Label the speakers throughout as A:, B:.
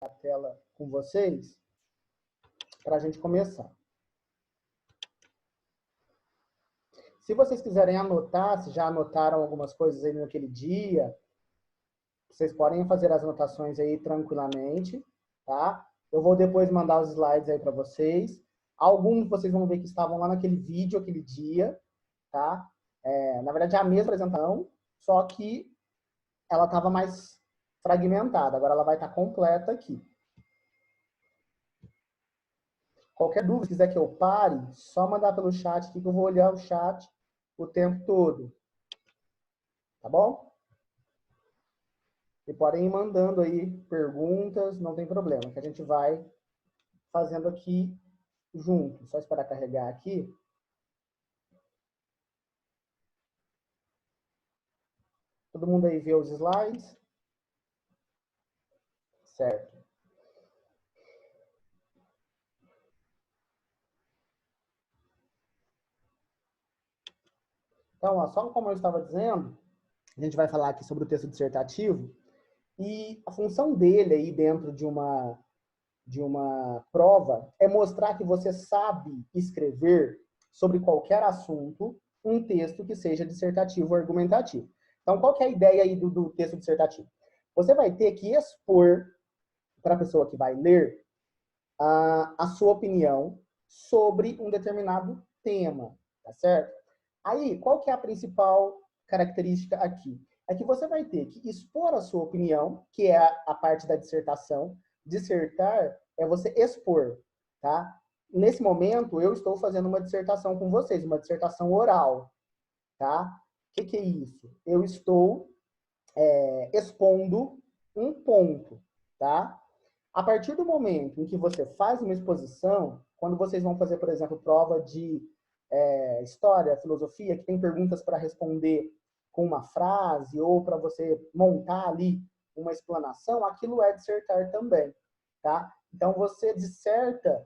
A: a tela com vocês para a gente começar. Se vocês quiserem anotar, se já anotaram algumas coisas aí naquele dia, vocês podem fazer as anotações aí tranquilamente, tá? Eu vou depois mandar os slides aí para vocês. Alguns vocês vão ver que estavam lá naquele vídeo, aquele dia, tá? Na verdade, é a mesma apresentação, só que ela estava mais fragmentada. Agora ela vai estar completa aqui. Qualquer dúvida, se quiser que eu pare, só mandar pelo chat aqui que eu vou olhar o chat o tempo todo. Tá bom? E podem ir mandando aí perguntas, não tem problema, que a gente vai fazendo aqui junto. Só esperar carregar aqui. Todo mundo aí vê os slides? Certo. Então, ó, só como eu estava dizendo, a gente vai falar aqui sobre o texto dissertativo e a função dele aí dentro de uma prova é mostrar que você sabe escrever sobre qualquer assunto um texto que seja dissertativo ou argumentativo. Então, qual que é a ideia aí do texto dissertativo? Você vai ter que expor para a pessoa que vai ler a sua opinião sobre um determinado tema, tá certo? Aí, qual que é a principal característica aqui? É que você vai ter que expor a sua opinião, que é a parte da dissertação. Dissertar é você expor, tá? Nesse momento, eu estou fazendo uma dissertação com vocês, uma dissertação oral, tá? O que é isso? Eu estou expondo um ponto, tá? A partir do momento em que você faz uma exposição, quando vocês vão fazer, por exemplo, prova de história, filosofia, que tem perguntas para responder com uma frase ou para você montar ali uma explanação, aquilo é dissertar também, tá? Então, você disserta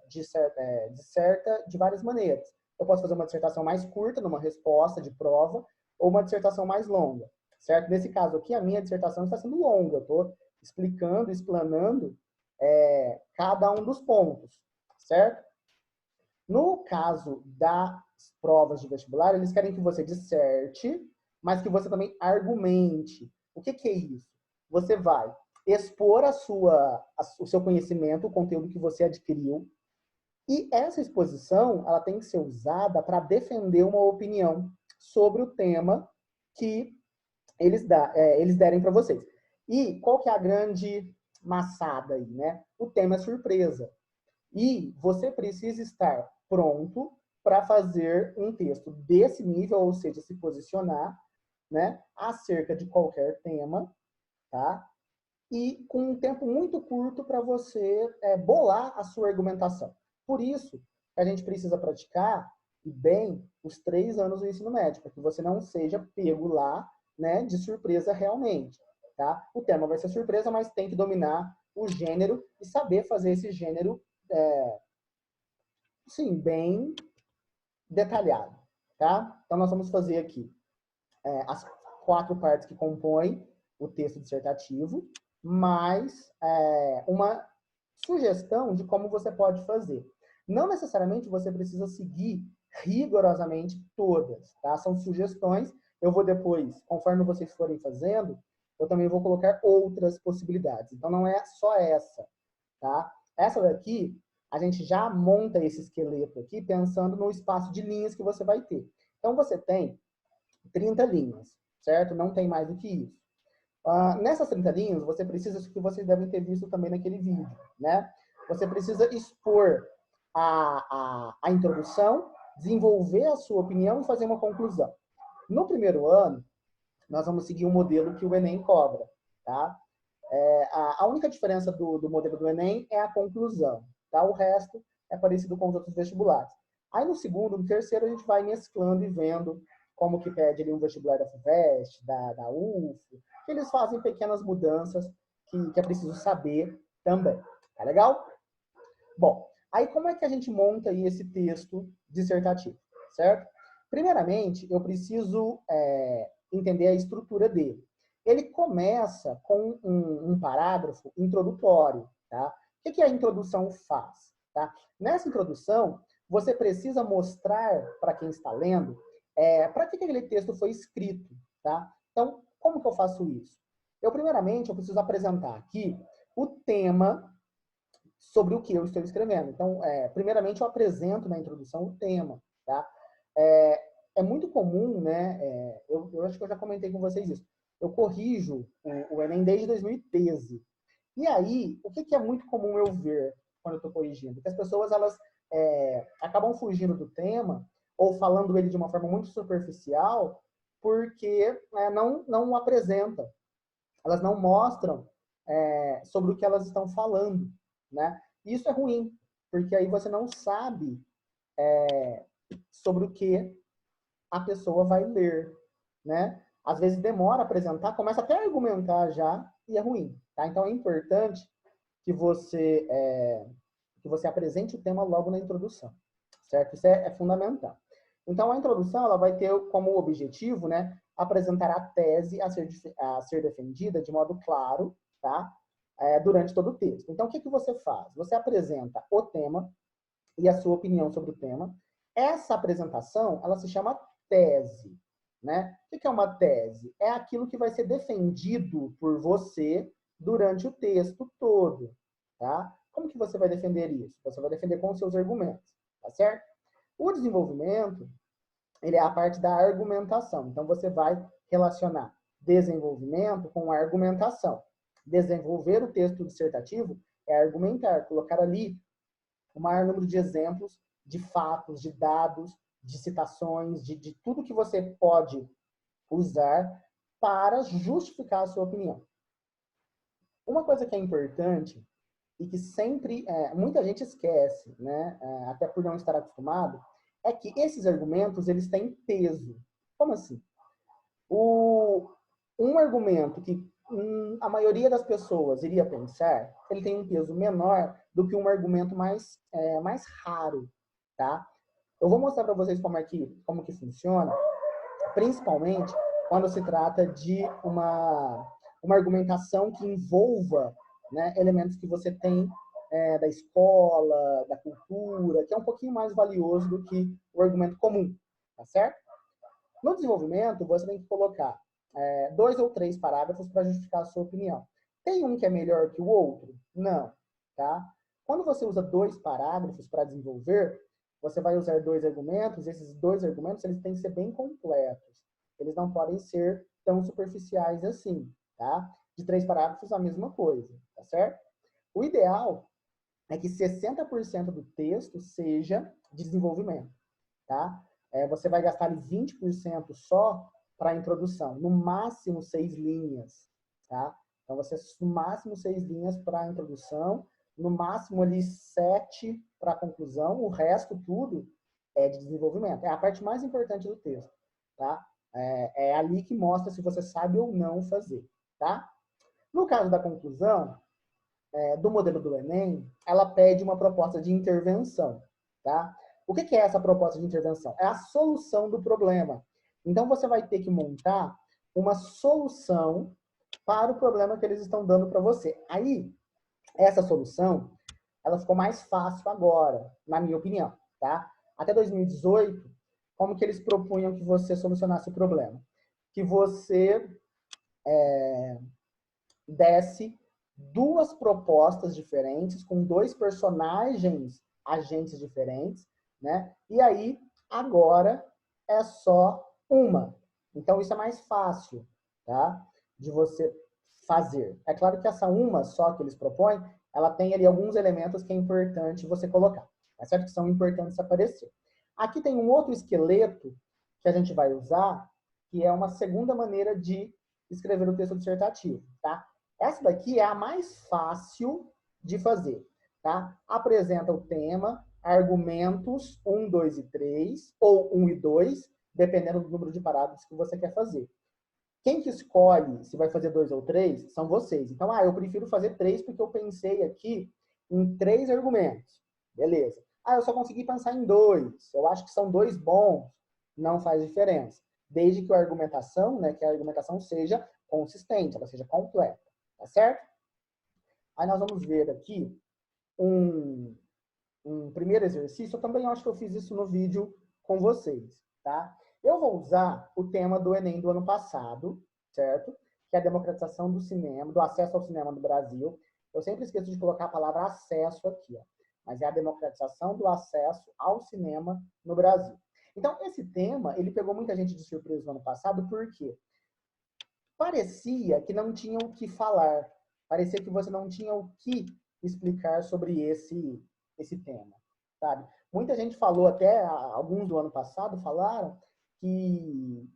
A: de várias maneiras. Eu posso fazer uma dissertação mais curta, numa resposta de prova, ou uma dissertação mais longa, certo? Nesse caso aqui, a minha dissertação está sendo longa. Eu estou explicando, explanando cada um dos pontos, certo? No caso das provas de vestibular, eles querem que você disserte, mas que você também argumente. O que é isso? Você vai expor o seu conhecimento, o conteúdo que você adquiriu, e essa exposição ela tem que ser usada para defender uma opinião sobre o tema que eles derem para vocês. E qual que é a grande maçada aí, né? O tema é surpresa. E você precisa estar pronto para fazer um texto desse nível, ou seja, se posicionar, né, acerca de qualquer tema, tá? E com um tempo muito curto para você bolar a sua argumentação. Por isso, a gente precisa praticar bem os 3 anos do ensino médio, para que você não seja pego lá, né, de surpresa realmente, tá? O tema vai ser surpresa, mas tem que dominar o gênero e saber fazer esse gênero sim, bem detalhado, tá? Então, nós vamos fazer aqui as 4 partes que compõem o texto dissertativo, mais uma sugestão de como você pode fazer. Não necessariamente você precisa seguir rigorosamente todas, tá? São sugestões. Eu vou depois, conforme vocês forem fazendo, eu também vou colocar outras possibilidades. Então, não é só essa, tá? Essa daqui, a gente já monta esse esqueleto aqui pensando no espaço de linhas que você vai ter. Então, você tem 30 linhas, certo? Não tem mais do que isso. Nessas 30 linhas, você precisa, isso que vocês devem ter visto também naquele vídeo, né? Você precisa expor a introdução, desenvolver a sua opinião e fazer uma conclusão. No primeiro ano, nós vamos seguir um modelo que o Enem cobra, tá? A única diferença do modelo do Enem é a conclusão, tá? O resto é parecido com os outros vestibulares. Aí no segundo, no terceiro, a gente vai mesclando e vendo como que pede ali um vestibular da FUVEST, da UF, que eles fazem pequenas mudanças que é preciso saber também. Tá legal? Bom, aí como é que a gente monta aí esse texto dissertativo, certo? Primeiramente, eu preciso entender a estrutura dele. Ele começa com um parágrafo introdutório, tá? O que a introdução faz? Tá? Nessa introdução, você precisa mostrar para quem está lendo para que aquele texto foi escrito. Tá? Então, como que eu faço isso? Primeiramente, eu preciso apresentar aqui o tema sobre o que eu estou escrevendo. Então, primeiramente, eu apresento na introdução o tema. Tá? É muito comum, né? Eu acho que eu já comentei com vocês isso. Eu corrijo o Enem desde 2013. E aí, o que é muito comum eu ver quando eu estou corrigindo? Que as pessoas elas acabam fugindo do tema ou falando ele de uma forma muito superficial porque não apresentam. Elas não mostram sobre o que elas estão falando, né? E isso é ruim, porque aí você não sabe sobre o que a pessoa vai ler, né? Às vezes demora a apresentar, começa até a argumentar já e é ruim, tá? Então é importante que você apresente o tema logo na introdução, certo? Isso é fundamental. Então a introdução ela vai ter como objetivo, né, apresentar a tese a ser defendida de modo claro, tá? Durante todo o texto. Então o que você faz? Você apresenta o tema e a sua opinião sobre o tema. Essa apresentação ela se chama tese, né? O que é uma tese? É aquilo que vai ser defendido por você durante o texto todo, tá? Como que você vai defender isso? Você vai defender com os seus argumentos, tá certo? O desenvolvimento, ele é a parte da argumentação. Então, você vai relacionar desenvolvimento com argumentação. Desenvolver o texto dissertativo é argumentar, colocar ali o maior número de exemplos, de fatos, de dados, de citações, de tudo que você pode usar para justificar a sua opinião. Uma coisa que é importante e que sempre muita gente esquece, né, até por não estar acostumado, é que esses argumentos eles têm peso. Como assim? Um argumento que a maioria das pessoas iria pensar, ele tem um peso menor do que um argumento mais raro, tá? Eu vou mostrar para vocês como que funciona, principalmente quando se trata de uma argumentação que envolva, né, elementos que você tem da escola, da cultura, que é um pouquinho mais valioso do que o argumento comum, tá certo? No desenvolvimento, você tem que colocar 2 ou 3 parágrafos para justificar a sua opinião. Tem um que é melhor que o outro? Não, tá? Quando você usa 2 parágrafos para desenvolver, você vai usar 2 argumentos, esses 2 argumentos eles têm que ser bem completos. Eles não podem ser tão superficiais assim, tá? De 3 parágrafos, a mesma coisa, tá certo? O ideal é que 60% do texto seja de desenvolvimento, tá? Você vai gastar ali 20% só para a introdução, no máximo 6 linhas, tá? Então, no máximo 6 linhas para a introdução, no máximo ali 7 para a conclusão, o resto tudo é de desenvolvimento. É a parte mais importante do texto, tá? É ali que mostra se você sabe ou não fazer, tá? No caso da conclusão, do modelo do Enem, ela pede uma proposta de intervenção, tá? O que é essa proposta de intervenção? É a solução do problema. Então, você vai ter que montar uma solução para o problema que eles estão dando para você. Aí, essa solução, ela ficou mais fácil agora, na minha opinião, tá? Até 2018, como que eles propunham que você solucionasse o problema? Que você desse 2 propostas diferentes, com 2 personagens, agentes diferentes, né? E aí, agora, é só uma. Então, isso é mais fácil, tá? De você fazer. É claro que essa uma só que eles propõem, ela tem ali alguns elementos que é importante você colocar, tá certo? Que são importantes aparecer. Aqui tem um outro esqueleto que a gente vai usar, que é uma segunda maneira de escrever o texto dissertativo, tá? Essa daqui é a mais fácil de fazer, tá? Apresenta o tema, argumentos 1, 2 e 3, ou 1 e 2, dependendo do número de parágrafos que você quer fazer. Quem que escolhe se vai fazer 2 ou 3 são vocês. Então, eu prefiro fazer 3 porque eu pensei aqui em 3 argumentos. Beleza. Eu só consegui pensar em 2. Eu acho que são 2 bons. Não faz diferença. Desde que a argumentação, né, que a argumentação seja consistente, ela seja completa. Tá certo? Aí nós vamos ver aqui um primeiro exercício. Eu também acho que eu fiz isso no vídeo com vocês, tá? Eu vou usar o tema do Enem do ano passado, certo? Que é a democratização do cinema, do acesso ao cinema no Brasil. Eu sempre esqueço de colocar a palavra acesso aqui, ó. Mas é a democratização do acesso ao cinema no Brasil. Então, esse tema, ele pegou muita gente de surpresa no ano passado, porque parecia que não tinha o que falar, parecia que você não tinha o que explicar sobre esse tema, sabe? Muita gente falou, até alguns do ano passado falaram que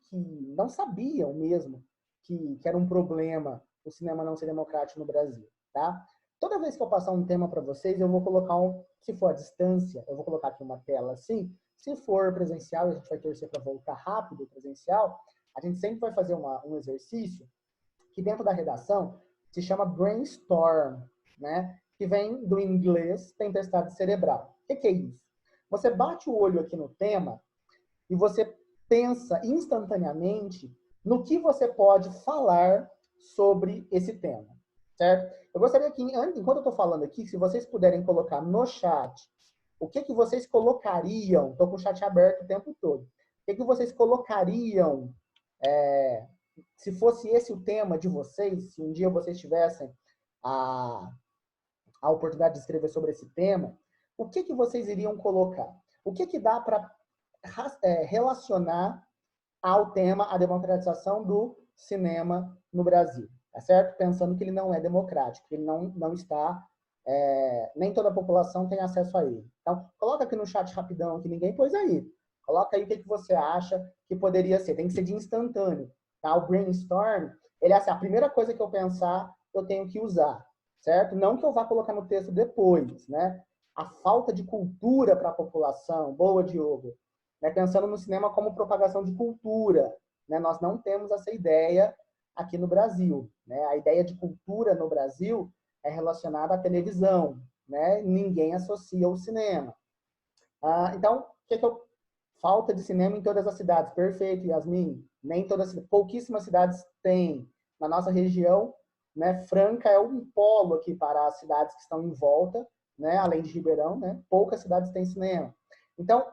A: não sabiam mesmo que era um problema o cinema não ser democrático no Brasil, tá? Toda vez que eu passar um tema para vocês, eu vou colocar se for à distância, eu vou colocar aqui uma tela assim. Se for presencial, a gente vai torcer para voltar rápido presencial. A gente sempre vai fazer um exercício que dentro da redação se chama brainstorm, né? Que vem do inglês tempestade cerebral. O que é isso? Você bate o olho aqui no tema e você pensa instantaneamente no que você pode falar sobre esse tema, certo? Eu gostaria que, enquanto eu estou falando aqui, se vocês puderem colocar no chat o que vocês colocariam, estou com o chat aberto o tempo todo, o que vocês colocariam se fosse esse o tema de vocês, se um dia vocês tivessem a oportunidade de escrever sobre esse tema, o que vocês iriam colocar? O que dá para relacionar ao tema a democratização do cinema no Brasil, tá certo? Pensando que ele não é democrático, que ele não está, nem toda a população tem acesso a ele. Então, coloca aqui no chat rapidão, que ninguém pôs aí. Coloca aí o que você acha que poderia ser. Tem que ser de instantâneo. Tá? O brainstorm, ele é assim, a primeira coisa que eu pensar, eu tenho que usar, certo? Não que eu vá colocar no texto depois, né? A falta de cultura para a população, boa, Diogo, né? Pensando no cinema como propagação de cultura, né? Nós não temos essa ideia aqui no Brasil, né? A ideia de cultura no Brasil é relacionada à televisão, né? Ninguém associa ao cinema. Então, falta de cinema em todas as cidades. Perfeito, Yasmin. Nem todas, pouquíssimas cidades têm. Na nossa região, né, Franca é um polo aqui para as cidades que estão em volta, né, além de Ribeirão, né, poucas cidades têm cinema. Então,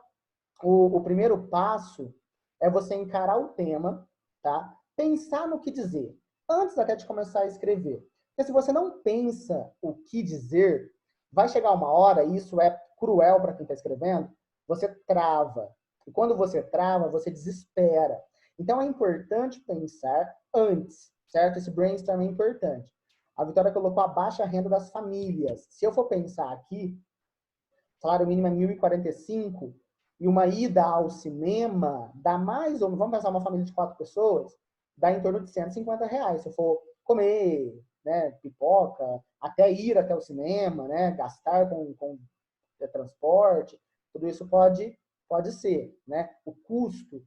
A: o primeiro passo é você encarar o tema, tá? Pensar no que dizer, antes até de começar a escrever. Porque se você não pensa o que dizer, vai chegar uma hora, e isso é cruel para quem está escrevendo, você trava. E quando você trava, você desespera. Então é importante pensar antes, certo? Esse brainstorm é importante. A Vitória colocou a baixa renda das famílias. Se eu for pensar aqui, salário mínimo é 1.045 e uma ida ao cinema dá mais ou menos, vamos pensar uma família de 4 pessoas, dá em torno de R$ 150. Se eu for comer, né, pipoca, até ir até o cinema, né, gastar com transporte, tudo isso pode ser, né? O custo,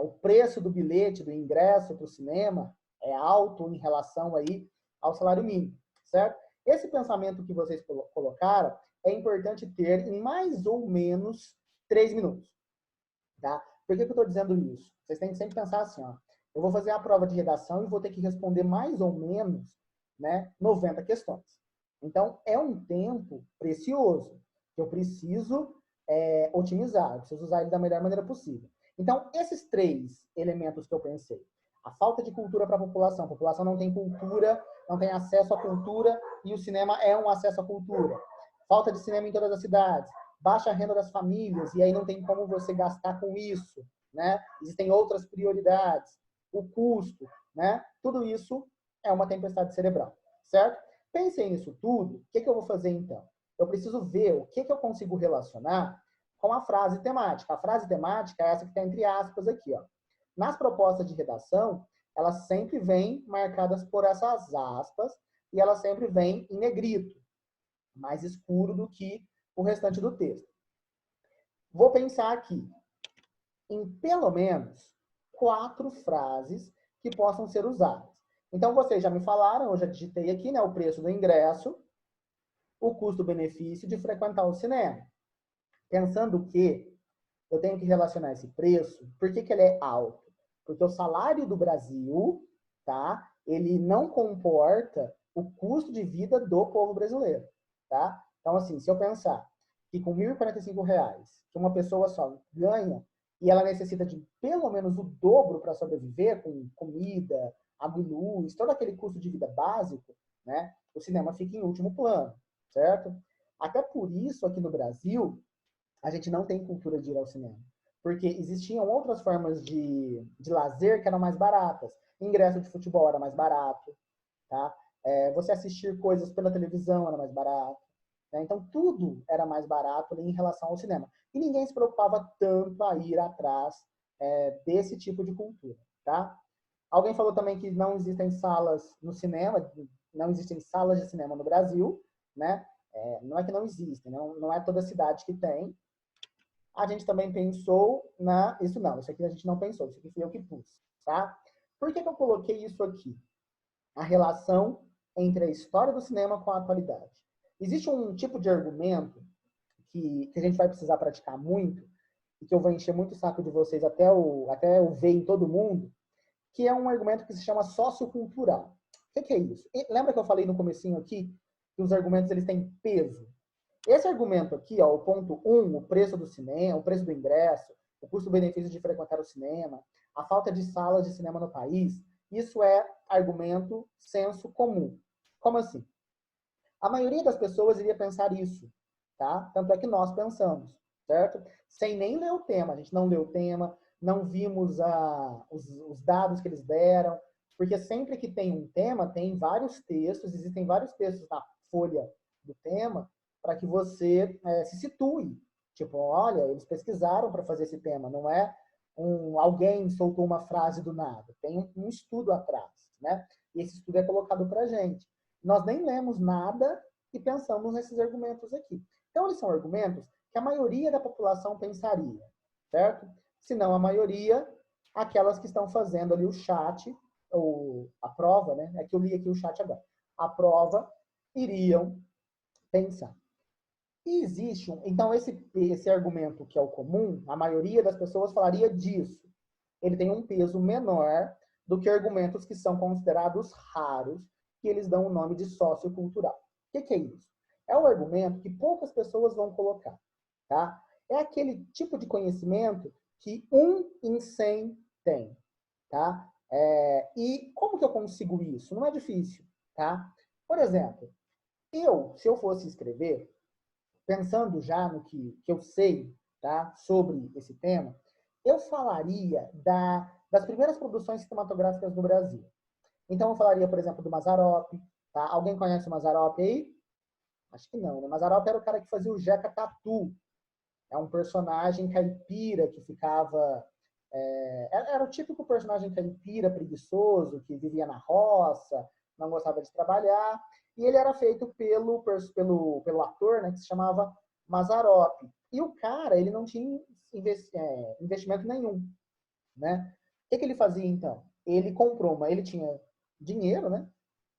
A: o preço do bilhete, do ingresso para o cinema é alto em relação aí ao salário mínimo, certo? Esse pensamento que vocês colocaram é importante ter em mais ou menos 3 minutos, tá? Por que eu estou dizendo isso? Vocês têm que sempre pensar assim, ó, eu vou fazer a prova de redação e vou ter que responder mais ou menos, né, 90 questões. Então, é um tempo precioso que eu preciso otimizar, eu preciso usar ele da melhor maneira possível. Então, esses 3 elementos que eu pensei, a falta de cultura para a população não tem cultura, não tem acesso à cultura, e o cinema é um acesso à cultura. Falta de cinema em todas as cidades, baixa renda das famílias, e aí não tem como você gastar com isso, né? Existem outras prioridades, o custo, né? Tudo isso é uma tempestade cerebral, certo? Pensei nisso tudo, o que eu vou fazer então? Eu preciso ver o que eu consigo relacionar com a frase temática. A frase temática é essa que está entre aspas aqui, ó. Nas propostas de redação, elas sempre vêm marcadas por essas aspas e elas sempre vêm em negrito, mais escuro do que o restante do texto. Vou pensar aqui em pelo menos 4 frases que possam ser usadas. Então, vocês já me falaram, eu já digitei aqui, né, o preço do ingresso, o custo-benefício de frequentar o cinema. Pensando que eu tenho que relacionar esse preço, por que ele é alto? Porque o salário do Brasil, tá, ele não comporta o custo de vida do povo brasileiro, tá? Então, assim, se eu pensar que com R$ 1.045, que uma pessoa só ganha, e ela necessita de pelo menos o dobro para sobreviver, com comida, água e luz, todo aquele custo de vida básico, né? O cinema fica em último plano, certo? Até por isso, aqui no Brasil, a gente não tem cultura de ir ao cinema. Porque existiam outras formas de lazer que eram mais baratas. Ingresso de futebol era mais barato, tá? Você assistir coisas pela televisão era mais barato. Né? Então, tudo era mais barato ali em relação ao cinema. E ninguém se preocupava tanto a ir atrás desse tipo de cultura, tá? Alguém falou também que não existem salas no cinema, não existem salas de cinema no Brasil, né? Não é que não existem, não é toda cidade que tem. A gente também pensou na... Isso não, isso aqui a gente não pensou, isso aqui fui eu que pus, tá? Por que eu coloquei isso aqui? A relação entre a história do cinema com a atualidade. Existe um tipo de argumento que a gente vai precisar praticar muito, e que eu vou encher muito o saco de vocês até eu ver em todo mundo, que é um argumento que se chama sociocultural. O que é isso? Lembra que eu falei no comecinho aqui que os argumentos eles têm peso? Esse argumento aqui, ó, o ponto 1, o preço do cinema, o preço do ingresso, o custo-benefício de frequentar o cinema, a falta de salas de cinema no país, isso é argumento senso comum. Como assim? A maioria das pessoas iria pensar isso, tá? Tanto é que nós pensamos, certo? Sem nem ler o tema. A gente não leu o tema, não vimos os dados que eles deram, porque sempre que tem um tema, tem vários textos, existem vários textos na folha do tema, para que você se situe. Tipo, olha, eles pesquisaram para fazer esse tema, não é alguém soltou uma frase do nada. Tem um estudo atrás, né? E esse estudo é colocado para a gente. Nós nem lemos nada e pensamos nesses argumentos aqui. Então, eles são argumentos que a maioria da população pensaria, certo? Se não a maioria, aquelas que estão fazendo ali o chat, ou a prova, né? É que eu li aqui o chat agora. A prova iriam pensar. E existe então esse argumento que é o comum, a maioria das pessoas falaria disso. Ele tem um peso menor do que argumentos que são considerados raros, que eles dão o nome de sociocultural. O que é isso? É o argumento que poucas pessoas vão colocar, tá? É aquele tipo de conhecimento que 1 em 100 tem, tá? E como que eu consigo isso? Não é difícil, tá? Por exemplo, se eu fosse escrever, pensando já no que eu sei, tá, sobre esse tema, eu falaria das primeiras produções cinematográficas do Brasil. Então, eu falaria, por exemplo, do Mazzaropi. Tá? Alguém conhece o Mazzaropi aí? Acho que não, né? Mazzaropi era o cara que fazia o Jeca Tatu. É um personagem caipira que ficava... era o típico personagem caipira, preguiçoso, que vivia na roça, não gostava de trabalhar. E ele era feito pelo ator, né, que se chamava Mazzaropi. E o cara, ele não tinha investimento nenhum, né? O que ele fazia, então? Ele tinha dinheiro, né?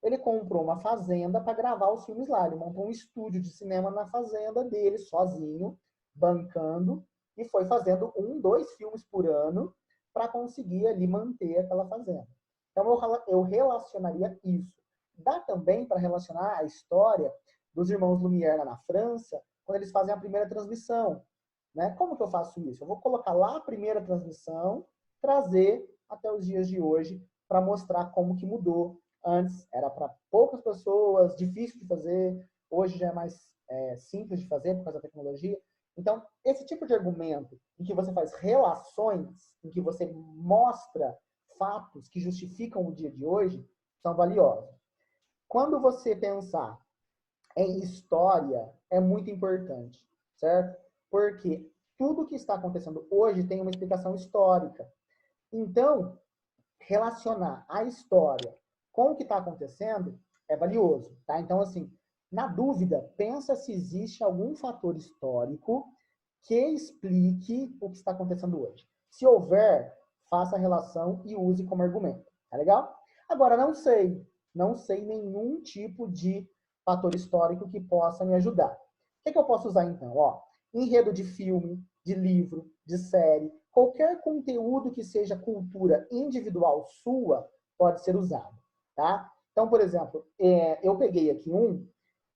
A: Ele comprou uma fazenda para gravar os filmes lá. Ele montou um estúdio de cinema na fazenda dele, sozinho, bancando, e foi fazendo 2 filmes por ano para conseguir ali manter aquela fazenda. Então, eu relacionaria isso. Dá também para relacionar a história dos irmãos Lumière lá na França, quando eles fazem a primeira transmissão. Né? Como que eu faço isso? Eu vou colocar lá a primeira transmissão, trazer até os dias de hoje para mostrar como que mudou. Antes era para poucas pessoas, difícil de fazer, hoje já é mais simples de fazer por causa da tecnologia. Então, esse tipo de argumento em que você faz relações, em que você mostra fatos que justificam o dia de hoje, são valiosos. Quando você pensar em história, é muito importante, certo? Porque tudo que está acontecendo hoje tem uma explicação histórica. Então, relacionar a história com o que está acontecendo é valioso, tá? Então, assim, na dúvida, pensa se existe algum fator histórico que explique o que está acontecendo hoje. Se houver, faça a relação e use como argumento, tá legal? Agora, não sei nenhum tipo de fator histórico que possa me ajudar. O que eu posso usar, então? Ó, enredo de filme, de livro, de série, qualquer conteúdo que seja cultura individual sua pode ser usado, tá? Então, por exemplo, eu peguei aqui um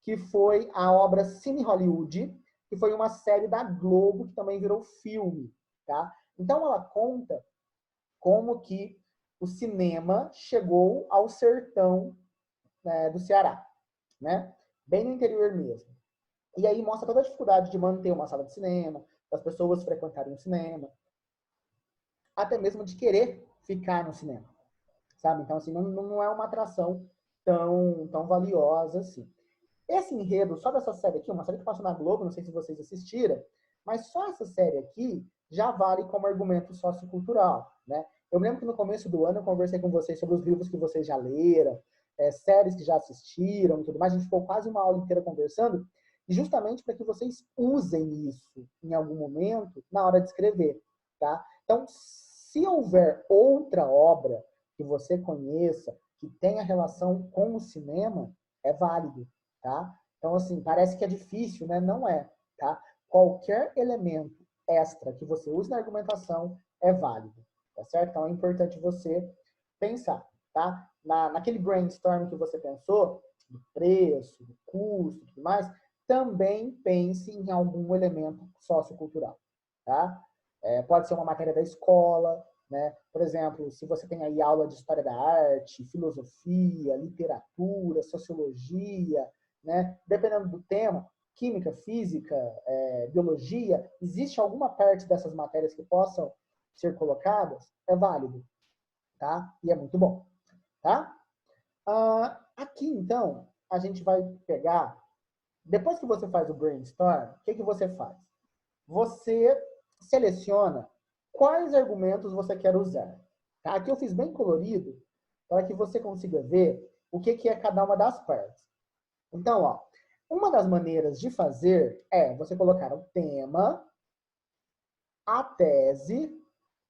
A: que foi a obra Cine Hollywood, que foi uma série da Globo que também virou filme, tá? Então ela conta como que o cinema chegou ao sertão, né, do Ceará, né? Bem no interior mesmo. E aí mostra toda a dificuldade de manter uma sala de cinema, das pessoas frequentarem o cinema, até mesmo de querer ficar no cinema, sabe? Então, assim, não é uma atração tão valiosa assim. Esse enredo, só dessa série aqui, uma série que passou na Globo, não sei se vocês assistiram, mas só essa série aqui já vale como argumento sociocultural, né? Eu lembro que no começo do ano eu conversei com vocês sobre os livros que vocês já leram, séries que já assistiram e tudo mais. A gente ficou quase uma aula inteira conversando, e justamente para que vocês usem isso em algum momento na hora de escrever, tá? Então, se houver outra obra que você conheça, que tenha relação com o cinema, é válido, tá? Então, assim, parece que é difícil, né? Não é, tá? Qualquer elemento extra que você use na argumentação é válido, tá certo? Então, é importante você pensar, tá? Naquele brainstorm que você pensou, do preço, do custo e tudo mais, também pense em algum elemento sociocultural, tá? Pode ser uma matéria da escola, né? Por exemplo, se você tem aí aula de história da arte, filosofia, literatura, sociologia, né? Dependendo do tema, química, física, biologia, existe alguma parte dessas matérias que possam ser colocadas? É válido, tá? E é muito bom, tá? Aqui, então, a gente vai pegar, depois que você faz o brainstorm, o que você faz? Você seleciona quais argumentos você quer usar. Tá? Aqui eu fiz bem colorido para que você consiga ver o que é cada uma das partes. Então, ó, uma das maneiras de fazer é você colocar o tema, a tese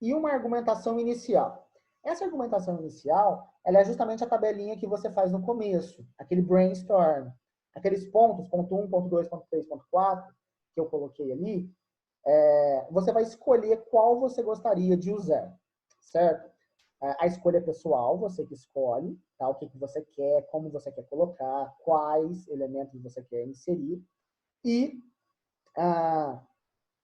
A: e uma argumentação inicial. Essa argumentação inicial, ela é justamente a tabelinha que você faz no começo, aquele brainstorm, aqueles pontos, ponto 1, ponto 2, ponto 3, ponto 4, que eu coloquei ali, você vai escolher qual você gostaria de usar, certo? A escolha é pessoal, você que escolhe, tá? O que você quer, como você quer colocar, quais elementos você quer inserir, e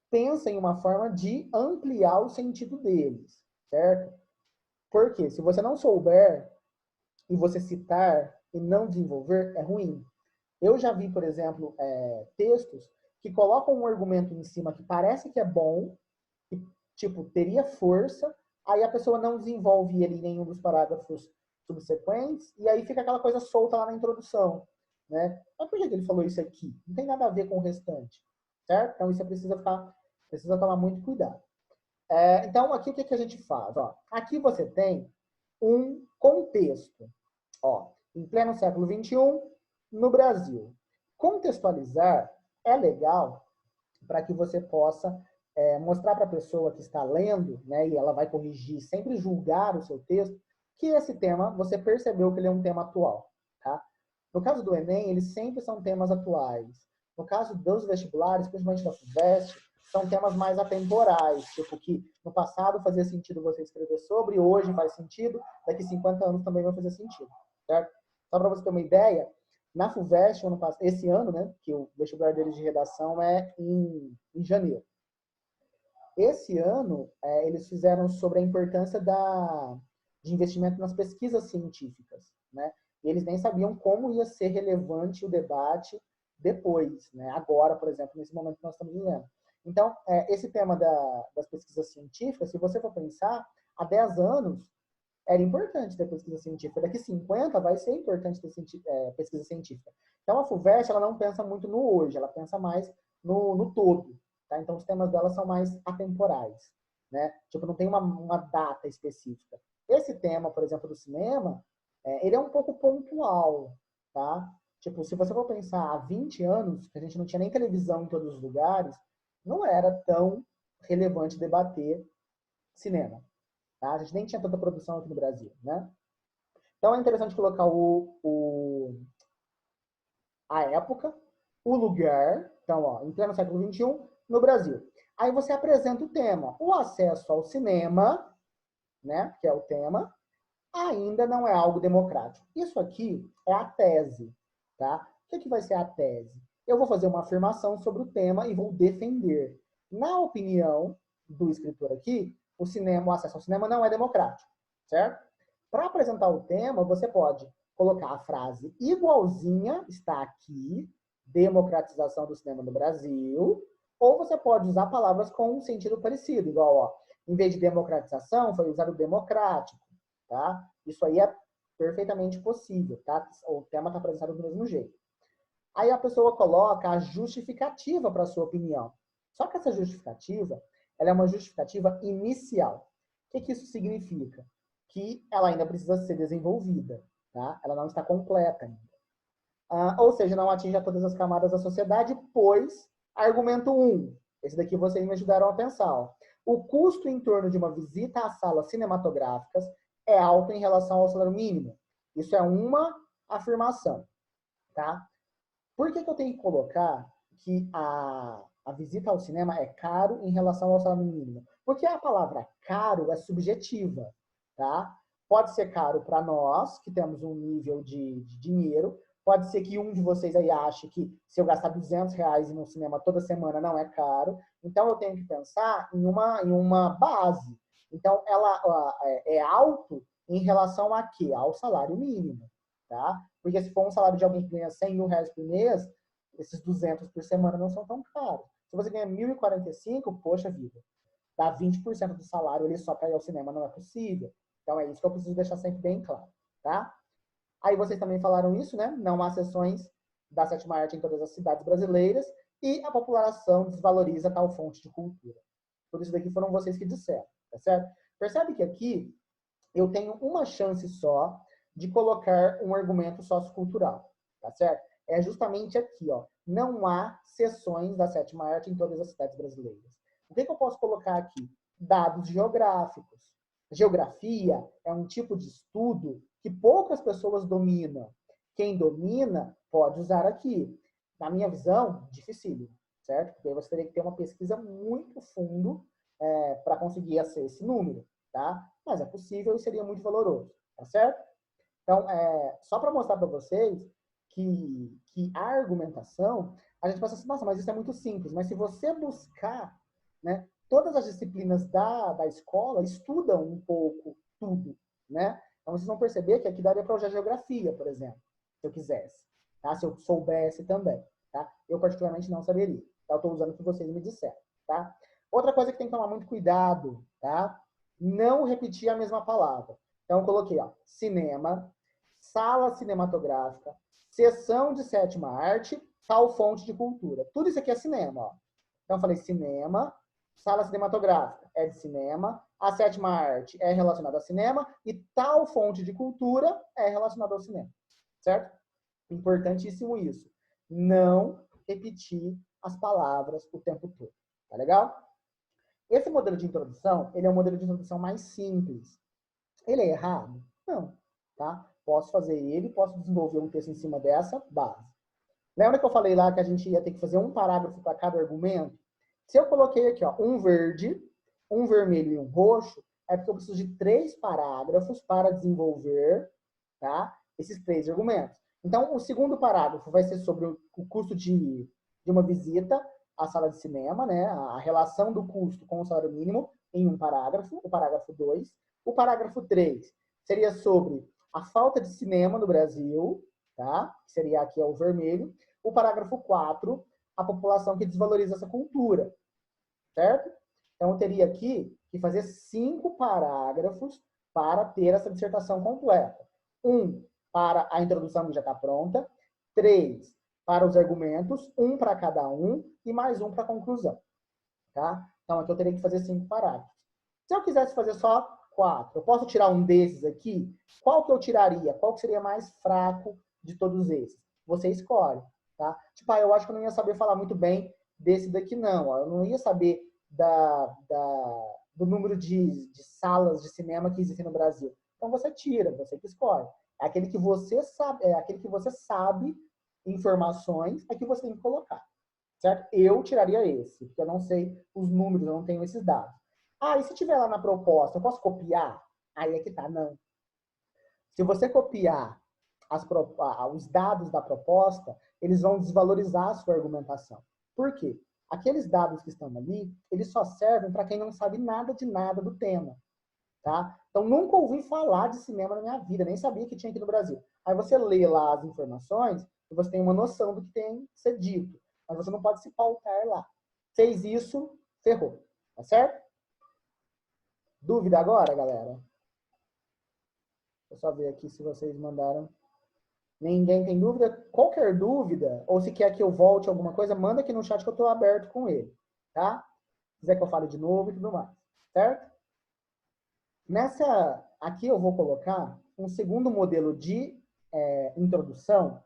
A: pensa em uma forma de ampliar o sentido deles, certo? Porque se você não souber e você citar e não desenvolver, é ruim. Eu já vi, por exemplo, textos que colocam um argumento em cima que parece que é bom, que, tipo, teria força, aí a pessoa não desenvolve ele em nenhum dos parágrafos subsequentes, e aí fica aquela coisa solta lá na introdução, né? Mas por que ele falou isso aqui? Não tem nada a ver com o restante, certo? Então isso precisa tomar muito cuidado. Então aqui o que a gente faz? Ó, aqui você tem um contexto. Ó, em pleno século XXI, no Brasil. Contextualizar é legal para que você possa mostrar para a pessoa que está lendo, né, e ela vai corrigir, sempre julgar o seu texto, que esse tema, você percebeu que ele é um tema atual. Tá? No caso do Enem, eles sempre são temas atuais. No caso dos vestibulares, principalmente da FUVEST, são temas mais atemporais, tipo que no passado fazia sentido você escrever sobre, hoje faz sentido, daqui 50 anos também vai fazer sentido. Certo? Só para você ter uma ideia, na FUVEST, esse ano, né, que o vestibular deles de redação é em janeiro. Esse ano, eles fizeram sobre a importância de investimento nas pesquisas científicas, né? E eles nem sabiam como ia ser relevante o debate depois, né? Agora, por exemplo, nesse momento que nós estamos vivendo. Então, esse tema das pesquisas científicas, se você for pensar, há 10 anos, era importante ter pesquisa científica. Daqui 50 vai ser importante ter pesquisa científica. Então, a FUVEST, ela não pensa muito no hoje, ela pensa mais no todo. Tá? Então, os temas dela são mais atemporais. Né? Tipo, não tem uma data específica. Esse tema, por exemplo, do cinema, ele é um pouco pontual. Tá? Tipo, se você for pensar há 20 anos, que a gente não tinha nem televisão em todos os lugares, não era tão relevante debater cinema. Tá? A gente nem tinha tanta produção aqui no Brasil, né? Então é interessante colocar a época, o lugar, então, ó, em pleno século XXI, no Brasil. Aí você apresenta o tema, o acesso ao cinema, né, que é o tema, ainda não é algo democrático. Isso aqui é a tese, tá? O que vai ser a tese? Eu vou fazer uma afirmação sobre o tema e vou defender. Na opinião do escritor aqui, o acesso ao cinema não é democrático, certo? Para apresentar o tema, você pode colocar a frase igualzinha, está aqui, democratização do cinema no Brasil, ou você pode usar palavras com um sentido parecido, igual, ó, em vez de democratização, foi usado democrático, tá? Isso aí é perfeitamente possível, tá? O tema está apresentado do mesmo jeito. Aí a pessoa coloca a justificativa para a sua opinião. Só que essa justificativa, ela é uma justificativa inicial. O que isso significa? Que ela ainda precisa ser desenvolvida, tá? Ela não está completa ainda. Ou seja, não atinge a todas as camadas da sociedade, pois, argumento 1, esse daqui vocês me ajudaram a pensar, ó. O custo em torno de uma visita às salas cinematográficas é alto em relação ao salário mínimo. Isso é uma afirmação, tá? Por que eu tenho que colocar que a visita ao cinema é caro em relação ao salário mínimo? Porque a palavra caro é subjetiva, tá? Pode ser caro para nós, que temos um nível de dinheiro. Pode ser que um de vocês aí ache que se eu gastar R$ 200 no cinema toda semana não é caro. Então, eu tenho que pensar em uma base. Então, ela é alto em relação a quê? Ao salário mínimo, tá? Porque se for um salário de alguém que ganha R$ 100.000 por mês, esses 200 por semana não são tão caros. Se você ganha 1.045, poxa vida, dá 20% do salário ali só para ir ao cinema, não é possível. Então, é isso que eu preciso deixar sempre bem claro, tá? Aí vocês também falaram isso, né? Não há sessões da sétima arte em todas as cidades brasileiras e a população desvaloriza tal fonte de cultura. Por isso daqui foram vocês que disseram, tá certo? Percebe que aqui eu tenho uma chance só de colocar um argumento sociocultural, tá certo? É justamente aqui, ó. Não há sessões da sétima arte em todas as cidades brasileiras. O que eu posso colocar aqui? Dados geográficos. Geografia é um tipo de estudo que poucas pessoas dominam. Quem domina pode usar aqui. Na minha visão, dificílimo, certo? Porque aí você teria que ter uma pesquisa muito fundo para conseguir acessar esse número, tá? Mas é possível e seria muito valoroso, tá certo? Então, só para mostrar para vocês que a argumentação, a gente pensa assim, nossa, mas isso é muito simples. Mas se você buscar, né, todas as disciplinas da escola estudam um pouco tudo, né? Então, vocês vão perceber que aqui daria para usar geografia, por exemplo, se eu quisesse, tá? Se eu soubesse também, tá? Eu, particularmente, não saberia. Tá? Eu estou usando o que vocês me disseram, tá? Outra coisa que tem que tomar muito cuidado, tá? Não repetir a mesma palavra. Então, eu coloquei, ó, cinema, sala cinematográfica, sessão de sétima arte, tal fonte de cultura. Tudo isso aqui é cinema, ó. Então, eu falei cinema, sala cinematográfica é de cinema, a sétima arte é relacionada ao cinema e tal fonte de cultura é relacionada ao cinema, certo? Importantíssimo isso. Não repetir as palavras o tempo todo, tá legal? Esse modelo de introdução, ele é um modelo de introdução mais simples. Ele é errado? Não, tá? Posso fazer ele, posso desenvolver um texto em cima dessa base. Lembra que eu falei lá que a gente ia ter que fazer um parágrafo para cada argumento? Se eu coloquei aqui, ó, um verde, um vermelho e um roxo, é porque eu preciso de 3 parágrafos para desenvolver, tá, esses 3 argumentos. Então, o segundo parágrafo vai ser sobre o custo de uma visita à sala de cinema, né, a relação do custo com o salário mínimo em um parágrafo, o parágrafo 2. O parágrafo 3 seria sobre a falta de cinema no Brasil, tá? Que seria aqui o vermelho. O parágrafo 4, a população que desvaloriza essa cultura, certo? Então, eu teria aqui que fazer 5 parágrafos para ter essa dissertação completa. 1 para a introdução que já está pronta, 3 para os argumentos, 1 para cada um e mais 1 para a conclusão, tá? Então, aqui eu teria que fazer 5 parágrafos. Se eu quisesse fazer só 4, eu posso tirar um desses aqui? Qual que eu tiraria? Qual que seria mais fraco de todos esses? Você escolhe, tá? Tipo, eu acho que eu não ia saber falar muito bem desse daqui, não. Eu não ia saber do número de salas de cinema que existem no Brasil. Então, você tira, você que escolhe. É aquele que você sabe informações, é que você tem que colocar, certo? Eu tiraria esse, porque eu não sei os números, eu não tenho esses dados. Ah, e se tiver lá na proposta, eu posso copiar? Aí é que tá, não. Se você copiar os dados da proposta, eles vão desvalorizar a sua argumentação. Por quê? Aqueles dados que estão ali, eles só servem para quem não sabe nada de nada do tema. Tá? Então, nunca ouvi falar de cinema na minha vida, nem sabia que tinha aqui no Brasil. Aí você lê lá as informações e você tem uma noção do que tem que ser dito. Mas você não pode se pautar lá. Fez isso, ferrou. Tá certo? Dúvida agora, galera? Deixa eu só ver aqui se vocês mandaram. Ninguém tem dúvida? Qualquer dúvida, ou se quer que eu volte alguma coisa, manda aqui no chat que eu estou aberto com ele. Tá? Se quiser que eu fale de novo e tudo mais. Certo? Aqui eu vou colocar um segundo modelo de introdução,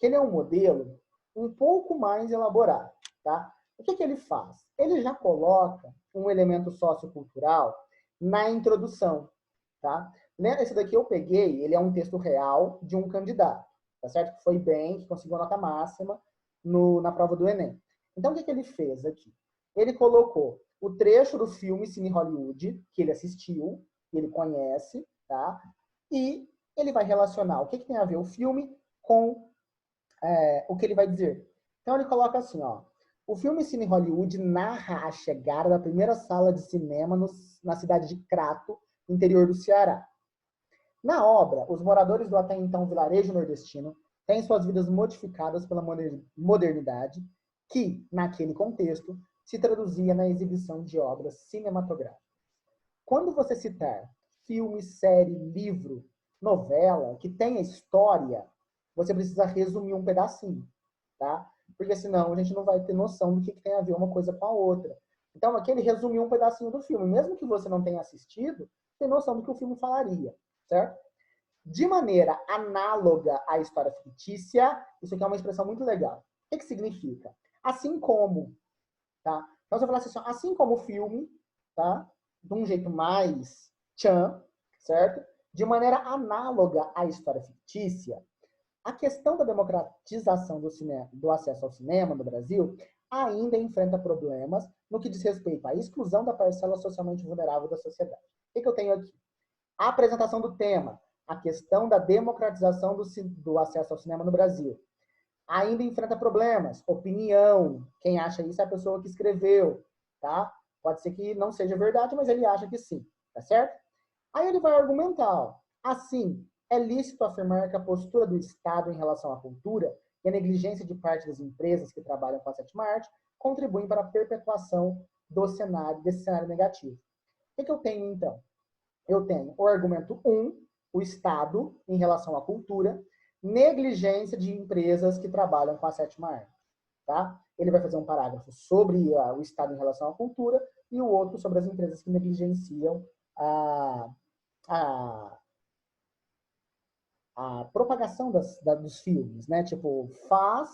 A: que ele é um modelo um pouco mais elaborado, tá? O que ele faz? Ele já coloca um elemento sociocultural na introdução, tá? Esse daqui eu peguei, ele é um texto real de um candidato, tá certo? Que foi bem, que conseguiu nota máxima na prova do Enem. Então, o que ele fez aqui? Ele colocou o trecho do filme Cine Hollywood, que ele assistiu, que ele conhece, tá? E ele vai relacionar o que tem a ver o filme com o que ele vai dizer. Então, ele coloca assim, ó. O filme Cine Hollywood narra a chegada da primeira sala de cinema na cidade de Crato, interior do Ceará. Na obra, os moradores do até então vilarejo nordestino têm suas vidas modificadas pela modernidade, que, naquele contexto, se traduzia na exibição de obras cinematográficas. Quando você citar filme, série, livro, novela, que tenha história, você precisa resumir um pedacinho, tá? Porque senão a gente não vai ter noção do que tem a ver uma coisa com a outra. Então, aqui ele resumiu um pedacinho do filme. Mesmo que você não tenha assistido, tem noção do que o filme falaria, certo? De maneira análoga à história fictícia, isso aqui é uma expressão muito legal. O que significa? Assim como, tá? Então, se eu falasse assim, assim como o filme, tá? De um jeito mais tchan, certo? De maneira análoga à história fictícia, a questão da democratização do acesso ao cinema no Brasil ainda enfrenta problemas no que diz respeito à exclusão da parcela socialmente vulnerável da sociedade. O que eu tenho aqui? A apresentação do tema, a questão da democratização do acesso ao cinema no Brasil. Ainda enfrenta problemas. Opinião. Quem acha isso é a pessoa que escreveu, tá? Pode ser que não seja verdade, mas ele acha que sim, tá certo? Aí ele vai argumentar, ó. Assim, é lícito afirmar que a postura do Estado em relação à cultura e a negligência de parte das empresas que trabalham com a sétima arte contribuem para a perpetuação desse cenário negativo. O que eu tenho, então? Eu tenho o argumento 1, o Estado em relação à cultura, negligência de empresas que trabalham com a sétima arte. Tá? Ele vai fazer um parágrafo sobre o Estado em relação à cultura e o outro sobre as empresas que negligenciam a propagação dos filmes, né? Tipo, faz,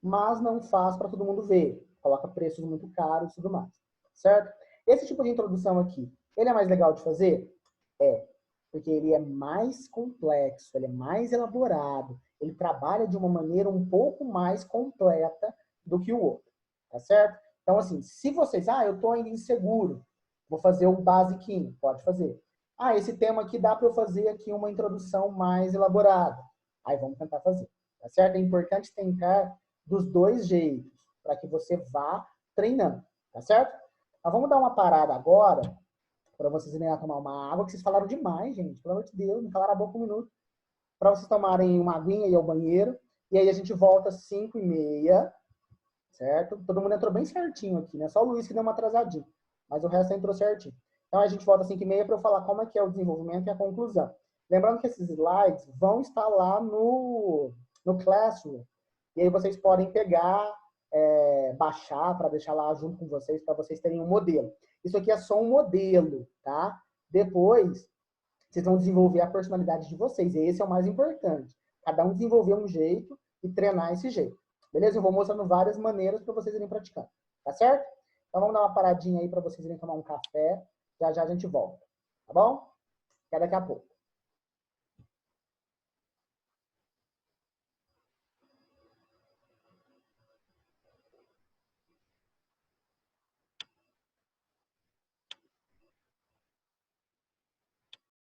A: mas não faz para todo mundo ver. Coloca preços muito caros e tudo mais, certo? Esse tipo de introdução aqui, ele é mais legal de fazer? É, porque ele é mais complexo, ele é mais elaborado, ele trabalha de uma maneira um pouco mais completa do que o outro, tá certo? Então, assim, se vocês, eu tô ainda inseguro, vou fazer o basiquinho, pode fazer. Esse tema aqui dá para eu fazer aqui uma introdução mais elaborada. Aí vamos tentar fazer, tá certo? É importante tentar dos dois jeitos, para que você vá treinando, tá certo? Mas vamos dar uma parada agora, para vocês irem lá tomar uma água, que vocês falaram demais, gente. Pelo amor de Deus, me calaram a boca um minuto. Para vocês tomarem uma aguinha e ir ao banheiro. E aí a gente volta às 5h30, certo? Todo mundo entrou bem certinho aqui, né? Só o Luiz que deu uma atrasadinha. Mas o resto entrou certinho. Então a gente volta às 5h30 para eu falar como é que é o desenvolvimento e a conclusão. Lembrando que esses slides vão estar lá no Classroom. E aí vocês podem pegar, baixar para deixar lá junto com vocês, para vocês terem um modelo. Isso aqui é só um modelo, tá? Depois, vocês vão desenvolver a personalidade de vocês. E esse é o mais importante. Cada um desenvolver um jeito e treinar esse jeito. Beleza? Eu vou mostrando várias maneiras para vocês irem praticando. Tá certo? Então vamos dar uma paradinha aí para vocês irem tomar um café. Já já a gente volta. Tá bom? Até daqui a pouco.